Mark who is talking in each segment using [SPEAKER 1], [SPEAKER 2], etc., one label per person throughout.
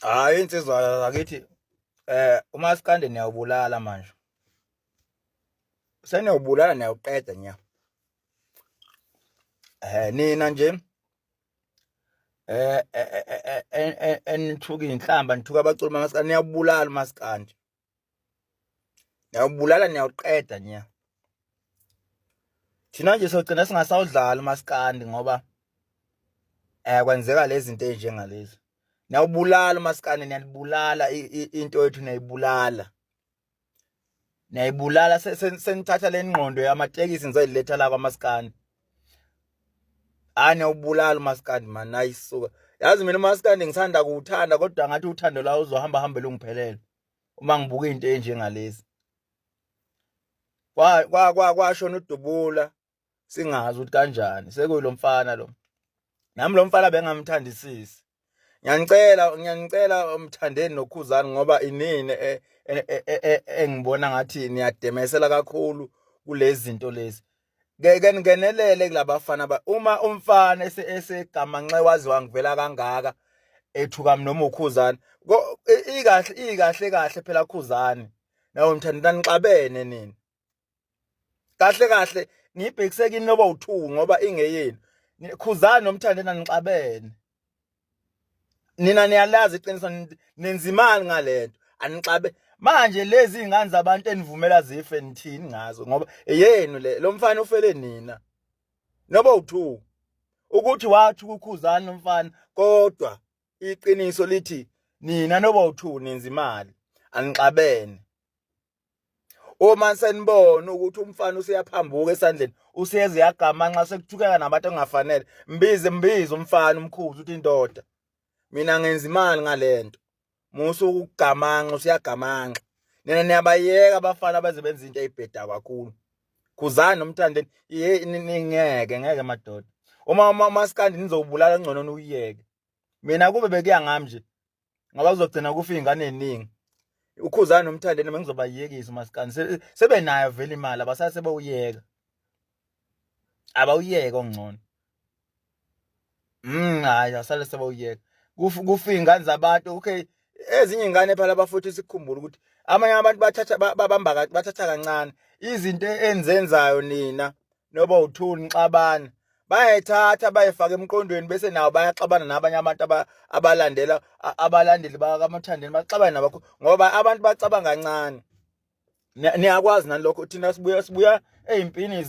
[SPEAKER 1] Hayi insizwa akithi umaskandi niyawubulala manje. Seniyawubulala niyawuqeda nya. Nina nje enithuka inhlamba nithuka abaculi bamaskandi niyawubulala umaskandi. Niyawubulala niyawuqeda nya. Thina nje sogcina singasawudlala umaskandi ngoba kwenzeka lezi zinto ezinjengalezi. Niyawubulala umaskandi, niyalibulala into yethu niyayibulala. Niyayibulala senithatha le ngqondo yamatekisi nizoyiletha la kwaMaskandi. Niyawubulala umaskandi man, ayisuka. Yazi mina umaskandi ngithanda kuwuthanda kodwa ngathi uthando la uzohamba hambe lungiphelele uma ngibuka into enjengalezi. Kwashona uDubula singazi ukuthi kanjani. Sekuyilo mfana lo. Nami lo mfana bengamthandisisi. Ngiyanicela umthandeni noKhuzani ngoba inini engibona ngathi niyademesela kakhulu kulezi zinto lezi. Ngeke ningenelele kulabafana uma umfana esegamanxe wazi wangivela kangaka ethuka noma uKhuzani. Ikahle phela Khuzani. Nawe mthandani nixabene nini. Kahle ngibhekise kini noba u2 ngoba ingeyeni. Khuzani nomthandeni anixabene. Nina niyalazi iqiniso nenzimani ngalento anixabe manje lezi izingane zabantu enivumela zife nithini ngazo ngoba yenu lo mfana ufele nina noba u2 ukuthi wathi kuKhuzani nomfana kodwa iqiniso lithi nina noba u2 nenzimali anixabene. Uma senibona ukuthi umfana useyaphambuka esandleni usiyeze yagamanxa sekuthukeka nabantu ongafanele mbize umfana umkhuzi uthi indoda mina ngenza imali ngalento. Musu ukugamanxa usiyagamanxa. Nina niyabayeka abafana baze benza into eyibheda kakhulu. Khuzani nomthandeni ngeke madoda. Uma umaskandi nizobulala ngcono nuyiyeke. Mina kube bekuya ngami nje ngoba kuzogcina kufa izingane eziningi. uKhuzani nomthandeni bengizobayekisa umaskandi sebenayo vele imali abasase bawuyeka. Abawuyeka ongcono. Hayi asale sebawuyeka. Kufa izingane zabantu. Okay, ezinye izingane phela abafuthi sikukhumbula ukuthi amanye abantu bathatha kancane izinto enzenzayo nina noba u2 nixabana bayayithatha bayifaka emqondweni bese nawo bayaxabana nabanye abantu abalandeli bakaMthandeni baxabana nabakho ngoba abantu bacabanga kancane. Niyakwazi nalokho thina sibuya ezimpini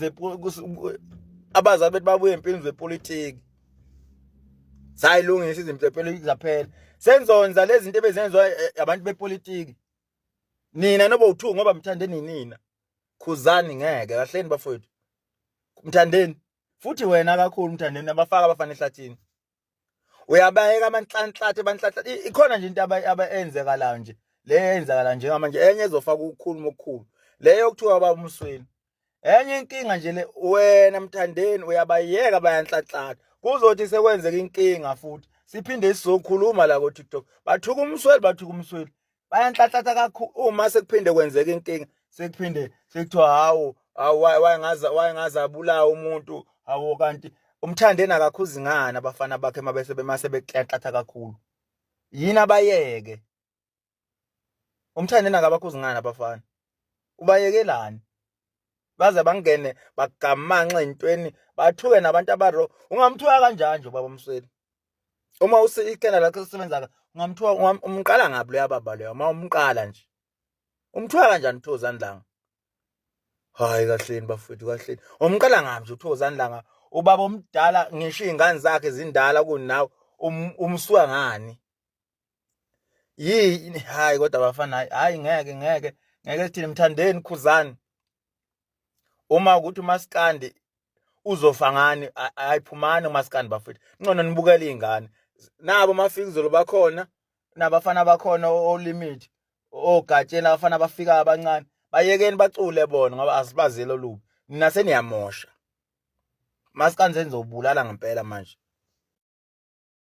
[SPEAKER 1] abazali bethu babuye ezimpini zepolitiki. Sayilungisa izinto zepolitiki zaphela. Senzonza lezi zinto ebezenzwa abantu bepolitiki. Nina noba u2 ngoba Mthandeni nina. Khuzani ngeke kahleni bafowethu. Mthandeni futhi wena kakhulu Mthandeni abafaka abafana ehlathini. Uyabayeka abanhlanhlathe ikhona nje into abayenzekalayo nje. Le yenzakala njengamanje enye ezofaka ukukhuluma okukhulu. Le yokuthiwa baba umsweni. Enye inkinga nje le wena Mthandeni uyabayeka bayanhlanhlatha. Kuzothi sekwenzeka inkinga futhi siphinde sizokhuluma la ku TikTok. Bathuka umsweli. Bayanhlanhlatha kakhulu uma sekuphinde kwenzeka inkinga sekuphinde sekuthiwa hawo wayengaza abulawa umuntu hawo kanti uMthandeni akakhuzi ngani abafana bakhe mase beklahlatha kakhulu. Yini abayeke. uMthandeni akabakhuzi ngani abafana. Ubayekelani. Baze bangene bagamanxa ezintweni bathuke nabantu abaro. Ungamthuka kanjani nje baba umsweli? Uma ikena lakho lisebenza ungamthuka umqala ngapi lo yababa leyo uma umqala nje. Umthuka kanjani uThokozani Langa? Hayi kahleni bafowethu kahleni. Umqala ngapi nje uThokozani Langa? Ubaba omdala ngisho izingane zakhe zindala kunawe umsuka ngani? Yini hayi kodwa abafana hayi ngeke thina Mthandeni Khuzani. Uma ukuthi umaskandi uzofa ngani ayiphumani umaskandi bafethu. Ngcono nibukela izingane. Nabo mafikizolo bakhona nabafana bakhona olimit ogatsheni abafana bafika abancane. Bayekeni bacule bona ngoba asibazelo lubi. Nina seniyamosha. Maskandi senzobulala ngempela manje.